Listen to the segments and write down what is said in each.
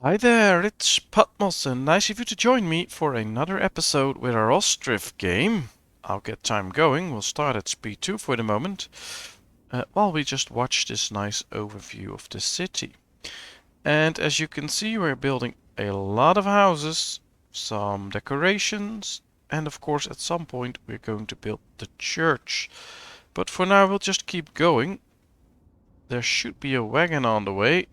Hi there, it's Patmos, and nice of you to join me for another episode with our Ostriv game. I'll get time going, we'll start at speed 2 for the moment, while we just watch this nice overview of the city. And as you can see, we're building a lot of houses, some decorations, and of course at some point we're going to build the church. But for now we'll just keep going. There should be a wagon on the way.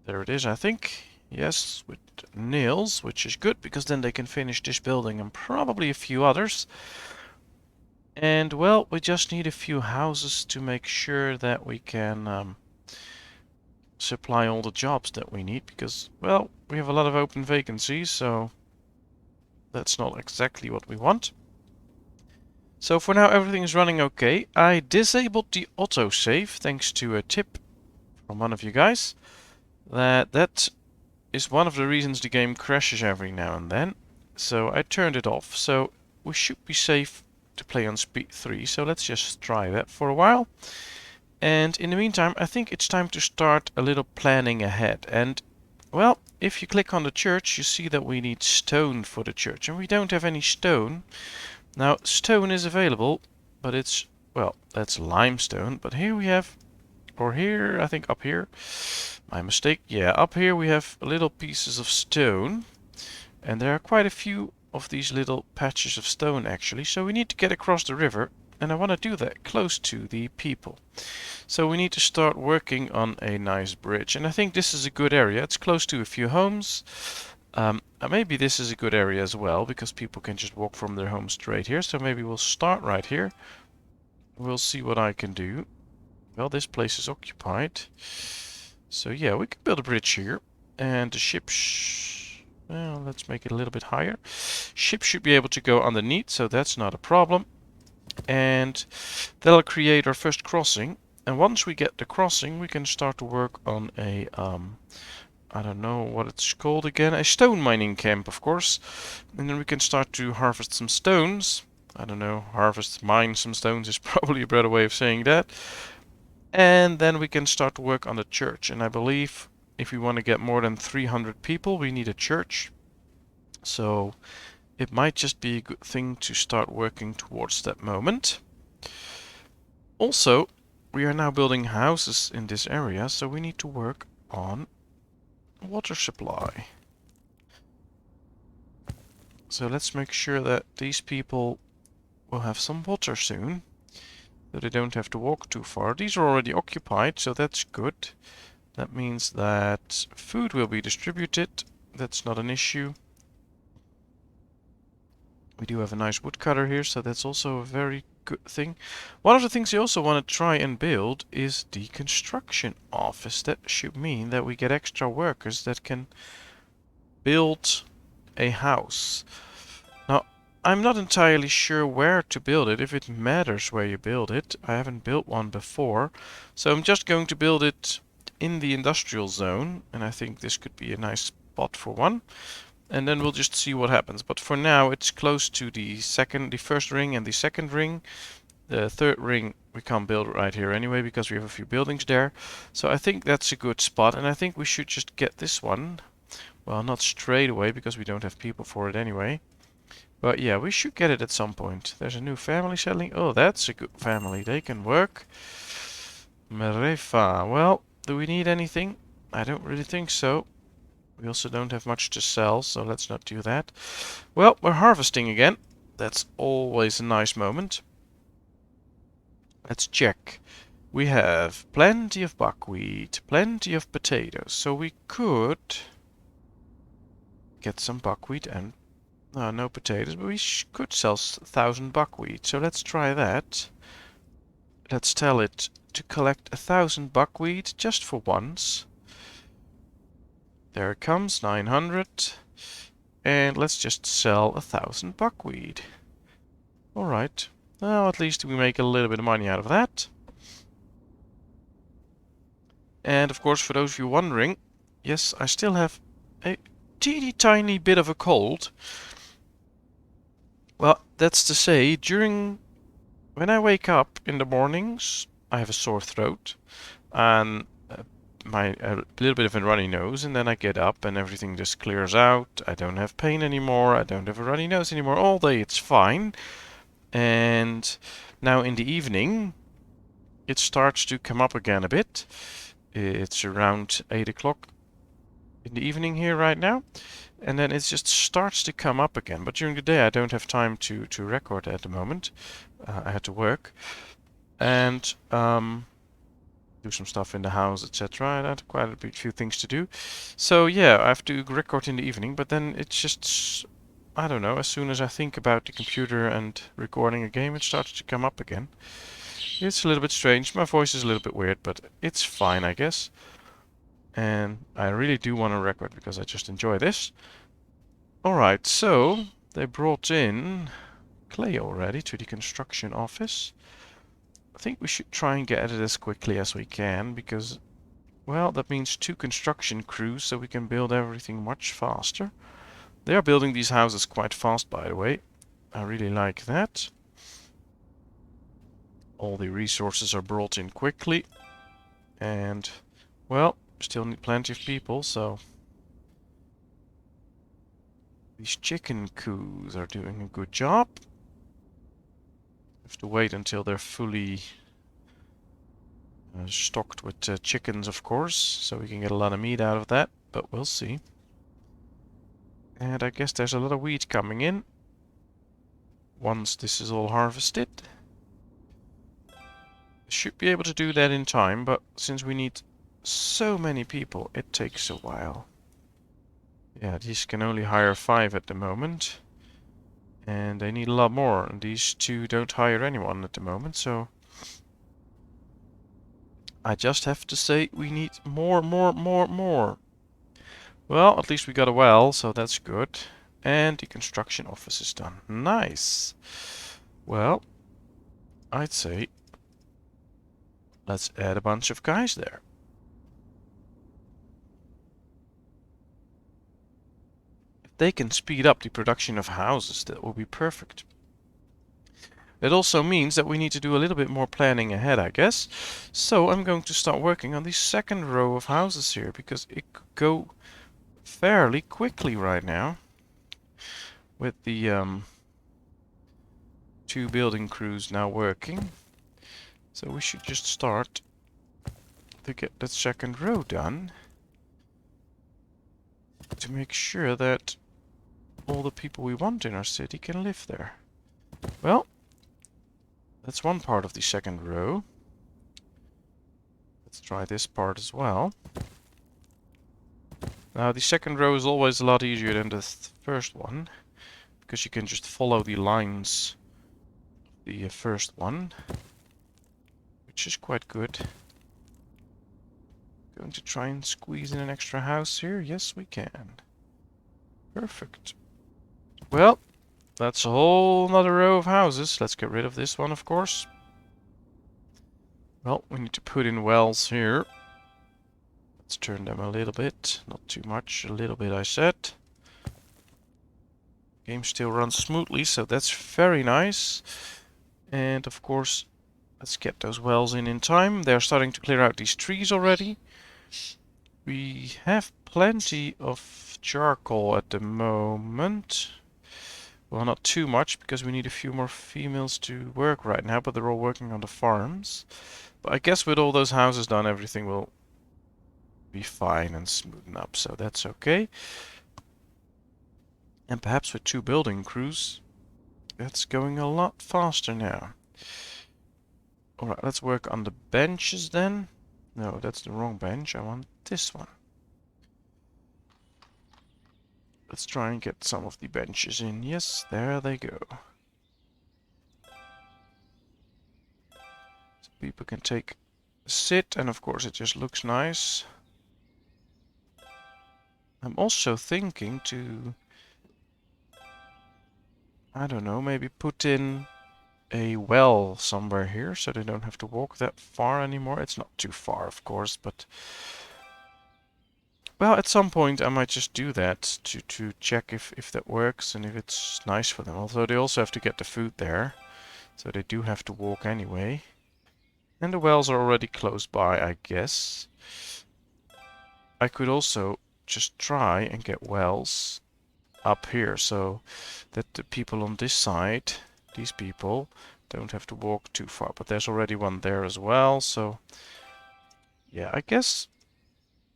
There it is, I think. Yes, with nails, which is good because then they can finish this building and probably a few others. And well, we just need a few houses to make sure that we can supply all the jobs that we need because, well, we have a lot of open vacancies, so that's not exactly what we want. So for now, everything is running okay. I disabled the autosave thanks to a tip from one of you guys. That is one of the reasons the game crashes every now and then. So I turned it off. So we should be safe to play on speed 3. So let's just try that for a while. And in the meantime, I think it's time to start a little planning ahead. And well, if you click on the church, you see that we need stone for the church. And we don't have any stone. Now, stone is available, but it's, well, that's limestone. But here we have, or here, I think up here, my mistake. Yeah, up here we have little pieces of stone. And there are quite a few of these little patches of stone actually. So we need to get across the river. And I want to do that close to the people. So we need to start working on a nice bridge. And I think this is a good area. It's close to a few homes. Maybe this is a good area as well, because people can just walk from their home straight here. So maybe we'll start right here. We'll see what I can do. Well, this place is occupied. So yeah, we can build a bridge here. And the ships... well, let's make it a little bit higher. Ships should be able to go underneath, so that's not a problem. And that'll create our first crossing. And once we get the crossing, we can start to work on a... I don't know what it's called again. A stone mining camp, of course. And then we can start to harvest some stones. I don't know, mine some stones is probably a better way of saying that. And then we can start to work on the church. And I believe if we want to get more than 300 people, we need a church. So it might just be a good thing to start working towards that moment. Also, we are now building houses in this area, so we need to work on water supply. So let's make sure that these people will have some water soon, so they don't have to walk too far. These are already occupied, so that's good. That means that food will be distributed. That's not an issue. We do have a nice woodcutter here, so that's also a very good thing. One of the things you also want to try and build is the construction office. That should mean that we get extra workers that can build a house. Now, I'm not entirely sure where to build it, if it matters where you build it. I haven't built one before, so I'm just going to build it in the industrial zone, and I think this could be a nice spot for one. And then we'll just see what happens. But for now, it's close to the first ring and the second ring. The third ring we can't build right here anyway, because we have a few buildings there. So I think that's a good spot, and I think we should just get this one. Well, not straight away, because we don't have people for it anyway. But yeah, we should get it at some point. There's a new family settling. Oh, that's a good family. They can work. Merefa. Well, do we need anything? I don't really think so. We also don't have much to sell, so let's not do that. Well, we're harvesting again. That's always a nice moment. Let's check. We have plenty of buckwheat, plenty of potatoes, so we could get some buckwheat and no potatoes, but we could sell 1,000 buckwheat. So let's try that. Let's tell it to collect 1,000 buckwheat just for once. There it comes, 900. And let's just sell 1,000 buckwheat. Alright. Well, at least we make a little bit of money out of that. And of course, for those of you wondering, yes, I still have a teeny tiny bit of a cold. Well, that's to say, when I wake up in the mornings, I have a sore throat. And a little bit of a runny nose, and then I get up and everything just clears out. I don't have pain anymore. I don't have a runny nose anymore. All day it's fine. And now in the evening, it starts to come up again a bit. It's around 8 o'clock in the evening here right now. And then it just starts to come up again. But during the day, I don't have time to record at the moment. I had to work. And do some stuff in the house, etc. I had quite a few things to do. So yeah, I have to record in the evening, but then it's just, I don't know, as soon as I think about the computer and recording a game, it starts to come up again. It's a little bit strange. My voice is a little bit weird, but it's fine, I guess. And I really do want to record because I just enjoy this. Alright, so they brought in clay already to the construction office. I think we should try and get it as quickly as we can because, well, that means 2 construction crews, so we can build everything much faster. They are building these houses quite fast, by the way. I really like that. All the resources are brought in quickly. And, well, still need plenty of people, so... These chicken coos are doing a good job. Have to wait until they're fully stocked with chickens, of course, so we can get a lot of meat out of that, but we'll see. And I guess there's a lot of wheat coming in once this is all harvested. Should be able to do that in time, but since we need so many people, it takes a while. Yeah, these can only hire 5 at the moment. And they need a lot more, and these 2 don't hire anyone at the moment, so... I just have to say we need more. Well, at least we got a well, so that's good. And the construction office is done. Nice! Well, I'd say let's add a bunch of guys there. If they can speed up the production of houses, that will be perfect. It also means that we need to do a little bit more planning ahead, I guess. So I'm going to start working on the second row of houses here, because it could go fairly quickly right now. With the 2 building crews now working. So we should just start to get that second row done. To make sure that all the people we want in our city can live there. Well, that's one part of the second row. Let's try this part as well. Now, the second row is always a lot easier than the first one, because you can just follow the lines of the first one, which is quite good. Going to try and squeeze in an extra house here? Yes, we can. Perfect. Well, that's a whole nother row of houses. Let's get rid of this one, of course. Well, we need to put in wells here. Let's turn them a little bit. Not too much, a little bit, I said. Game still runs smoothly, so that's very nice. And, of course, let's get those wells in time. They're starting to clear out these trees already. We have plenty of charcoal at the moment. Well, not too much, because we need a few more females to work right now, but they're all working on the farms. But I guess with all those houses done, everything will be fine and smoothen up, so that's okay. And perhaps with 2 building crews, that's going a lot faster now. Alright, let's work on the benches then. No, that's the wrong bench. I want this one. Let's try and get some of the benches in. Yes, there they go. So people can take a sit, and of course it just looks nice. I'm also thinking to, I don't know, maybe put in a well somewhere here so they don't have to walk that far anymore. It's not too far, of course, but... Well, at some point I might just do that to check if that works and if it's nice for them. Although they also have to get the food there, so they do have to walk anyway. And the wells are already close by, I guess. I could also just try and get wells up here so that the people on this side, these people, don't have to walk too far. But there's already one there as well, so yeah, I guess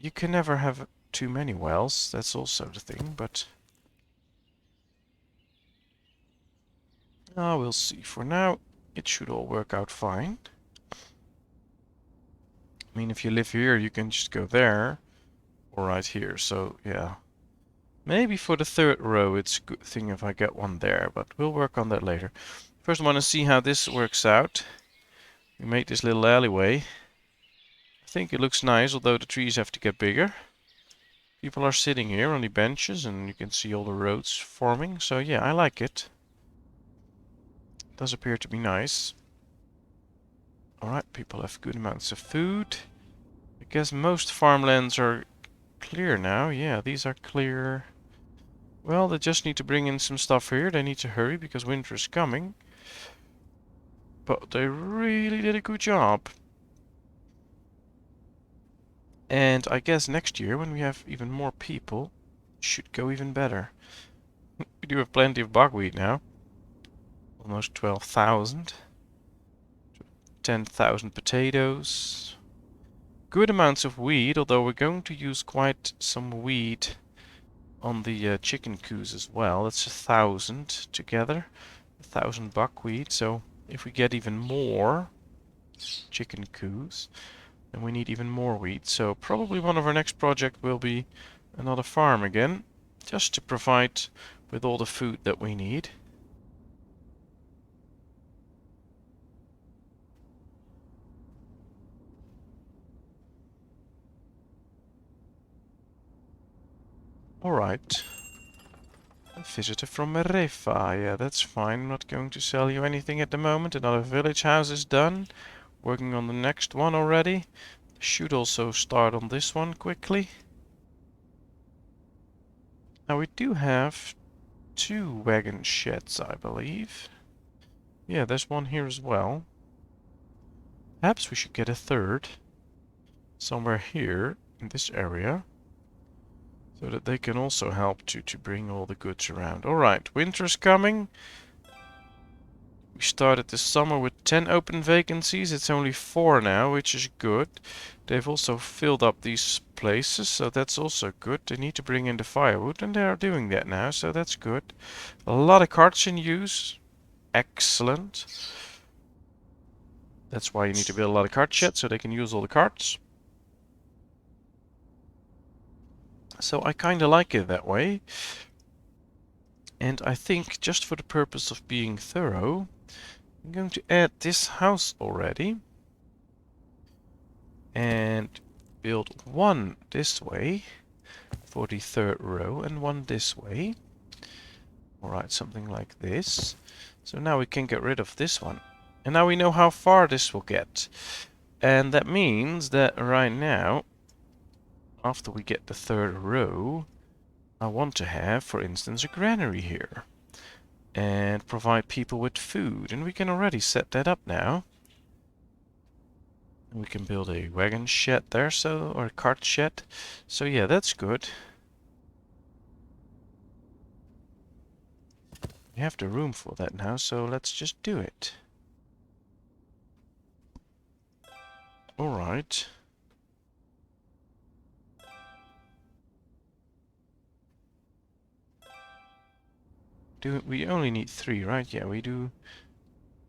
you can never have too many wells. That's also the thing, but we'll see. For now, it should all work out fine. I mean, if you live here, you can just go there or right here. So yeah, maybe for the third row, it's a good thing if I get one there, but we'll work on that later. First, I want to see how this works out. We made this little alleyway. I think it looks nice, although the trees have to get bigger. People are sitting here on the benches, and you can see all the roads forming. So yeah, I like it. It does appear to be nice. Alright, people have good amounts of food. I guess most farmlands are clear now. Yeah, these are clear. Well, they just need to bring in some stuff here. They need to hurry because winter is coming. But they really did a good job. And I guess next year, when we have even more people, it should go even better. We do have plenty of buckwheat now. Almost 12,000. 10,000 potatoes. Good amounts of wheat, although we're going to use quite some wheat on the chicken coos as well. That's 1,000 together. 1,000 buckwheat. So if we get even more chicken coos, then we need even more wheat. So probably one of our next project will be another farm again, just to provide with all the food that we need. Alright. A visitor from Merefa. Yeah, that's fine. I'm not going to sell you anything at the moment. Another village house is done. Working on the next one already. Should also start on this one quickly. Now we do have 2 wagon sheds, I believe. Yeah, there's one here as well. Perhaps we should get a third. Somewhere here, in this area. So that they can also help to bring all the goods around. Alright, winter's coming. We started this summer with 10 open vacancies. It's only 4 now, which is good. They've also filled up these places, so that's also good. They need to bring in the firewood, and they are doing that now, so that's good. A lot of carts in use. Excellent. That's why you need to build a lot of cart sheds, so they can use all the carts. So I kinda like it that way. And I think, just for the purpose of being thorough, I'm going to add this house already. And build one this way for the third row and one this way. Alright, something like this. So now we can get rid of this one. And now we know how far this will get. And that means that right now, after we get the third row, I want to have, for instance, a granary here. And provide people with food. And we can already set that up now. And we can build a wagon shed there, so, or a cart shed. So yeah, that's good. We have the room for that now, so let's just do it. Alright. We only need 3, right? Yeah, we do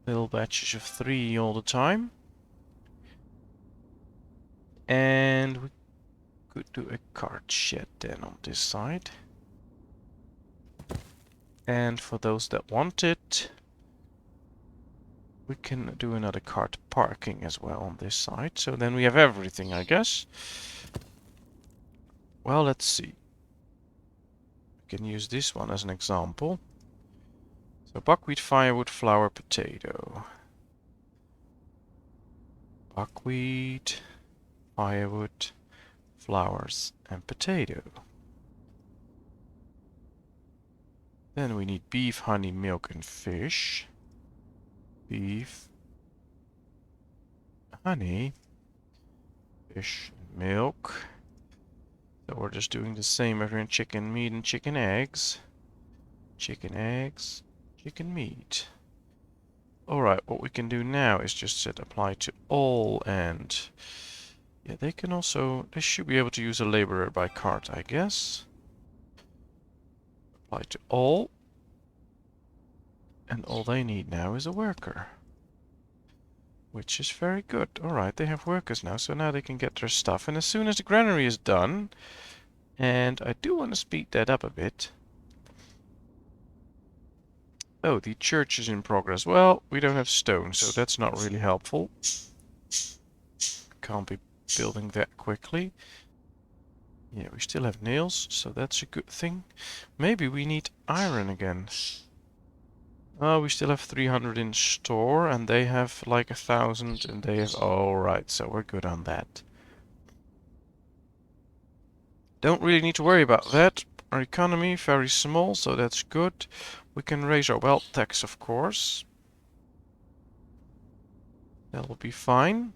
little batches of 3 all the time. And we could do a cart shed then on this side. And for those that want it, we can do another cart parking as well on this side. So then we have everything, I guess. Well, let's see. We can use this one as an example. So buckwheat, firewood, flour, potato. Buckwheat, firewood, flowers, and potato. Then we need beef, honey, milk, and fish. Beef, honey, fish, and milk. So we're just doing the same over in chicken meat and chicken eggs. Chicken eggs, chicken meat. Alright, what we can do now is just set apply to all, and yeah, they should be able to use a laborer by cart, I guess. Apply to all. And all they need now is a worker. Which is very good. Alright, they have workers now, so now they can get their stuff. And as soon as the granary is done, and I do want to speed that up a bit. Oh, the church is in progress. Well, we don't have stone, so that's not really helpful. Can't be building that quickly. Yeah, we still have nails, so that's a good thing. Maybe we need iron again. Oh, we still have 300 in store, and they have like 1,000, and they have... Alright, so we're good on that. Don't really need to worry about that. Our economy, very small, so that's good. We can raise our wealth tax, of course. That will be fine.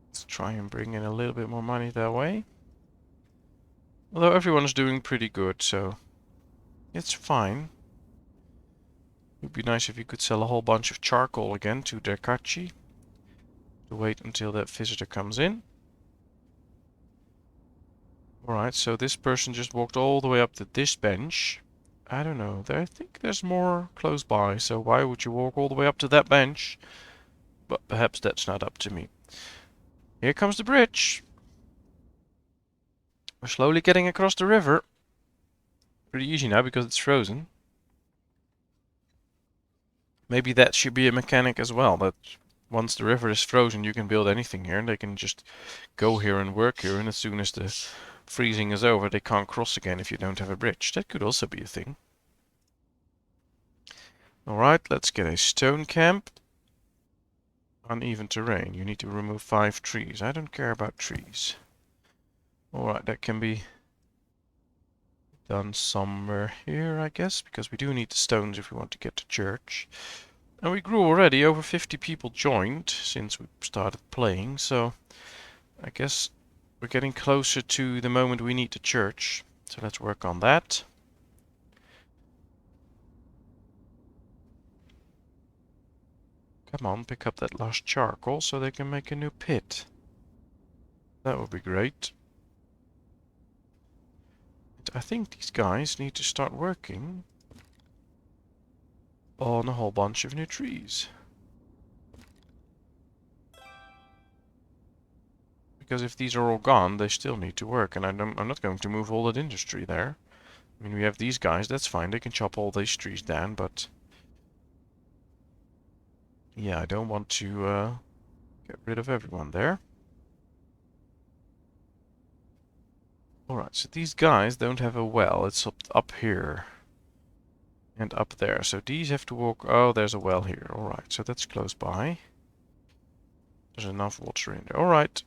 Let's try and bring in a little bit more money that way. Although everyone is doing pretty good, so it's fine. It would be nice if you could sell a whole bunch of charcoal again to Derkachi. To wait until that visitor comes in. Alright, so this person just walked all the way up to this bench. I don't know, I think there's more close by, so why would you walk all the way up to that bench? But perhaps that's not up to me. Here comes the bridge. We're slowly getting across the river. Pretty easy now because it's frozen. Maybe that should be a mechanic as well, that once the river is frozen you can build anything here and they can just go here and work here, and as soon as the freezing is over they can't cross again if you don't have a bridge. That could also be a thing. Alright, let's get a stone camp. Uneven terrain. You need to remove 5 trees. I don't care about trees. Alright, that can be done somewhere here, I guess, because we do need the stones if we want to get to church. And we grew already. Over 50 people joined since we started playing, so I guess we're getting closer to the moment we need the church. So let's work on that. Come on, pick up that last charcoal so they can make a new pit. That would be great. I think these guys need to start working on a whole bunch of new trees. Because if these are all gone, they still need to work, and I'm not going to move all that industry there. I mean, we have these guys, that's fine, they can chop all these trees down, but... yeah, I don't want to get rid of everyone there. Alright, so these guys don't have a well, it's up here. And up there, so these have to walk... oh, there's a well here, alright, so that's close by. There's enough water in there, alright.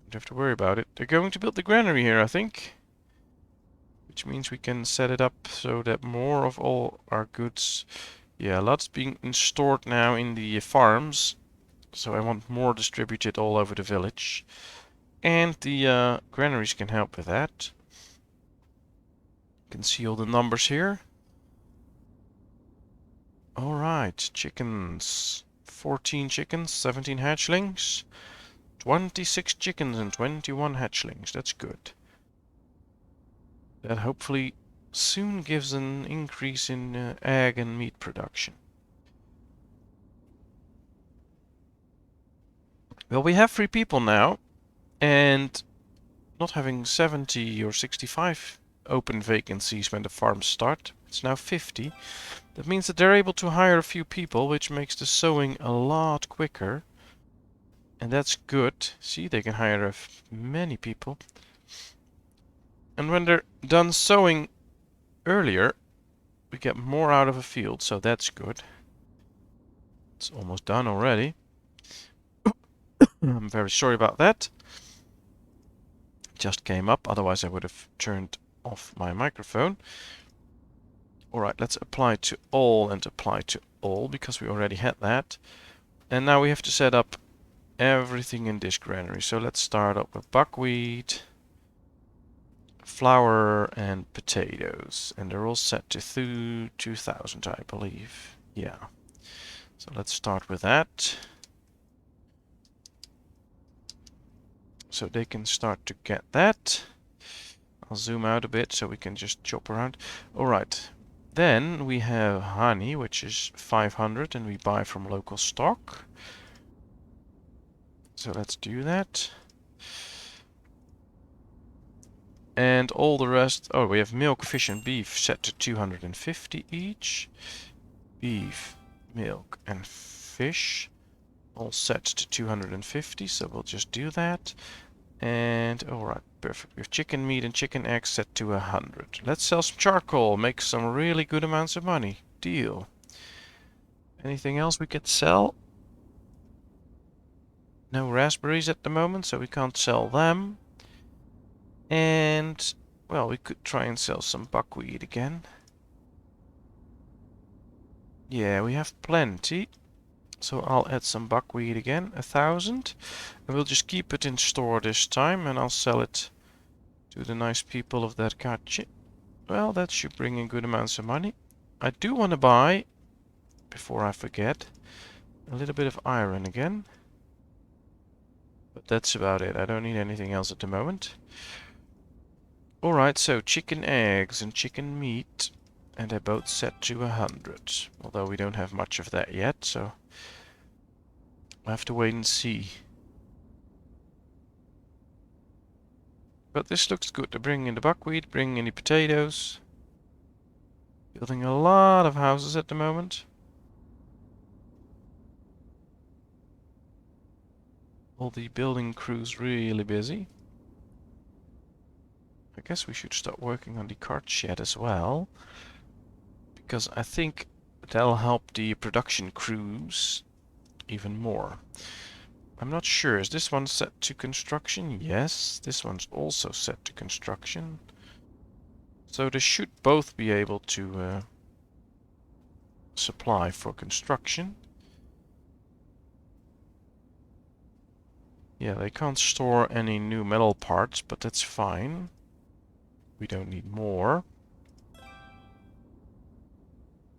Don't have to worry about it. They're going to build the granary here, I think. Which means we can set it up so that more of all our goods... yeah, lots being stored now in the farms. So I want more distributed all over the village. And the granaries can help with that. You can see all the numbers here. Alright, chickens. 14 chickens, 17 hatchlings. 26 chickens and 21 hatchlings. That's good. That hopefully soon gives an increase in egg and meat production. Well, we have 3 people now. And not having 70 or 65 open vacancies when the farms start, it's now 50. That means that they're able to hire a few people, which makes the sowing a lot quicker. And that's good. See, they can hire many people. And when they're done sowing earlier, we get more out of a field, so that's good. It's almost done already. I'm very sorry about that. Just came up, otherwise I would have turned off my microphone. Alright, let's apply to all and apply to all, because we already had that. And now we have to set up everything in this granary. So let's start up with buckwheat, flour, and potatoes. And they're all set to 2,000, I believe. Yeah. So let's start with that. So they can start to get that. I'll zoom out a bit so we can just chop around. Alright. Then we have honey, which is 500, and we buy from local stock. So let's do that. And all the rest... Oh, we have milk, fish, and beef set to 250 each. Beef, milk, and fish all set to 250, so we'll just do that. And alright, perfect. We have chicken meat and chicken eggs set to 100. Let's sell some charcoal, make some really good amounts of money. Deal. Anything else we could sell? No raspberries at the moment, so we can't sell them. And, well, we could try and sell some buckwheat again. Yeah, we have plenty. So I'll add some buckwheat again, 1,000. And we'll just keep it in store this time, and I'll sell it to the nice people of that gacha. Well, that should bring in good amounts of money. I do want to buy, before I forget, a little bit of iron again. But that's about it. I don't need anything else at the moment. Alright, so chicken eggs and chicken meat. And they're both set to 100. Although we don't have much of that yet, so we'll have to wait and see. But this looks good. They're bringing in the buckwheat, bringing in the potatoes. Building a lot of houses at the moment. All the building crew's really busy. I guess we should start working on the cart shed as well. Because I think that'll help the production crews even more. I'm not sure. Is this one set to construction? Yes. This one's also set to construction. So they should both be able to supply for construction. Yeah, they can't store any new metal parts, but that's fine. We don't need more.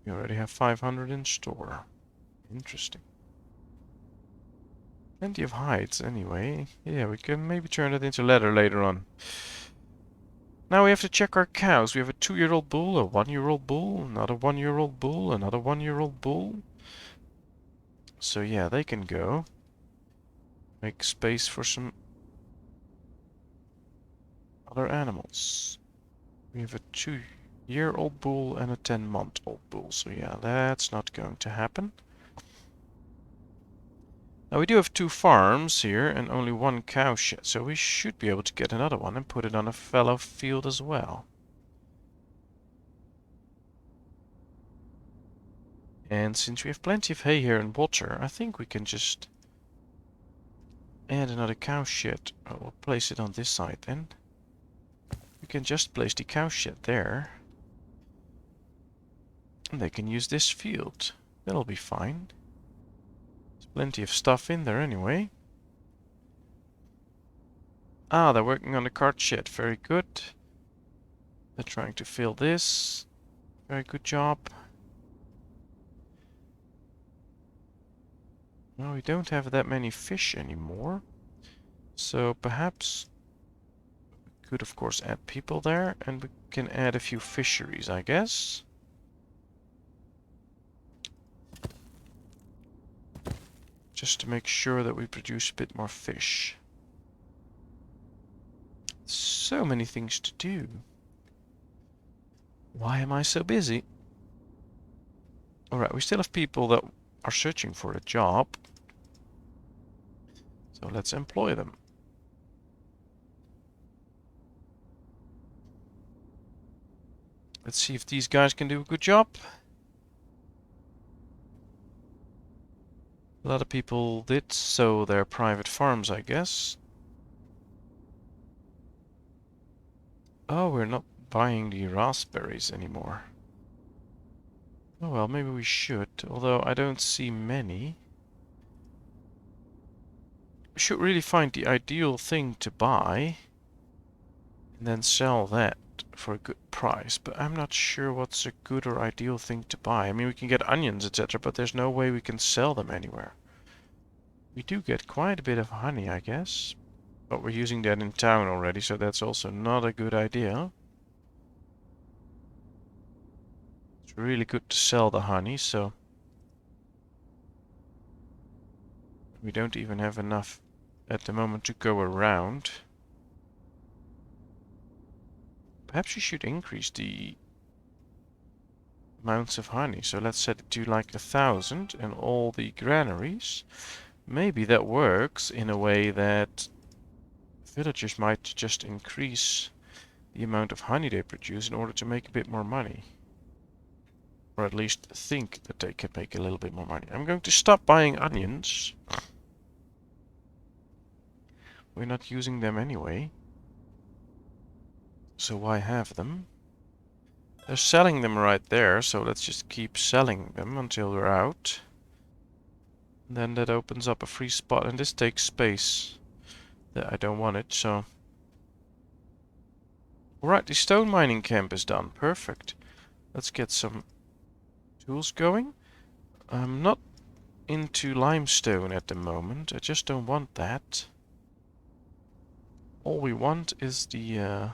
We already have 500 in store. Interesting. Plenty of hides anyway. Yeah, we can maybe turn it into leather later on. Now we have to check our cows. We have a 2-year-old bull, a 1-year-old bull, another 1-year-old bull, another 1-year-old bull. So yeah, they can go. Make space for some other animals. We have a 2-year-old bull and a 10-month-old bull. So yeah, that's not going to happen. Now we do have 2 farms here and only 1 cow shed, so we should be able to get another one and put it on a fallow field as well. And since we have plenty of hay here and water, I think we can just add another cow shed. Oh, we'll place it on this side then. We can just place the cow shed there. And they can use this field. That'll be fine. There's plenty of stuff in there anyway. Ah, they're working on the cart shed. Very good. They're trying to fill this. Very good job. Well, we don't have that many fish anymore. So perhaps we could of course add people there, and we can add a few fisheries, I guess. Just to make sure that we produce a bit more fish. So many things to do. Why am I so busy? Alright, we still have people that are searching for a job. So let's employ them. Let's see if these guys can do a good job. A lot of people did sow their private farms, I guess. Oh, we're not buying the raspberries anymore. Oh well, maybe we should, although I don't see many. We should really find the ideal thing to buy and then sell that for a good price, but I'm not sure what's a good or ideal thing to buy. I mean, we can get onions, etc., but there's no way we can sell them anywhere. We do get quite a bit of honey, I guess, but we're using that in town already, so that's also not a good idea. It's really good to sell the honey, so we don't even have enough at the moment to go around. Perhaps we should increase the amounts of honey. So let's set it to like 1,000 in all the granaries. Maybe that works in a way that villagers might just increase the amount of honey they produce in order to make a bit more money. Or at least think that they can make a little bit more money. I'm going to stop buying onions. We're not using them anyway. So why have them? They're selling them right there, so let's just keep selling them until we're out. And then that opens up a free spot, and this takes space that I don't want it, so... Alright, the stone mining camp is done. Perfect. Let's get some tools going. I'm not into limestone at the moment. I just don't want that. All we want is the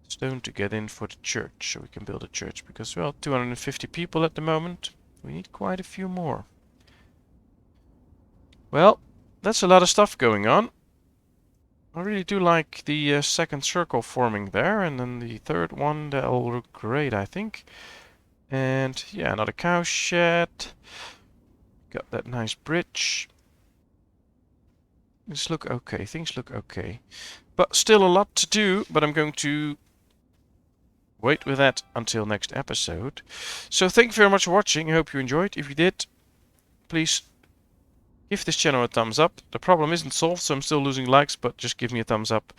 stone to get in for the church, so we can build a church. Because, well, 250 people at the moment. We need quite a few more. Well, that's a lot of stuff going on. I really do like the second circle forming there, and then the third one, that'll look great, I think. And yeah, another cow shed. Got that nice bridge. Things look okay, things look okay. But still a lot to do, but I'm going to wait with that until next episode. So thank you very much for watching, I hope you enjoyed. If you did, please give this channel a thumbs up. The problem isn't solved, so I'm still losing likes, but just give me a thumbs up.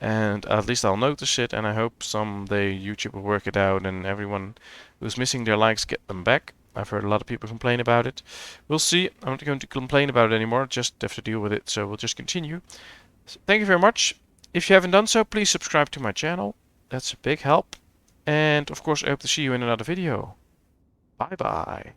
And at least I'll notice it, and I hope someday YouTube will work it out and everyone who's missing their likes get them back. I've heard a lot of people complain about it. We'll see. I'm not going to complain about it anymore, just have to deal with it, so we'll just continue. So thank you very much. If you haven't done so, please subscribe to my channel. That's a big help. And of course, I hope to see you in another video. Bye bye.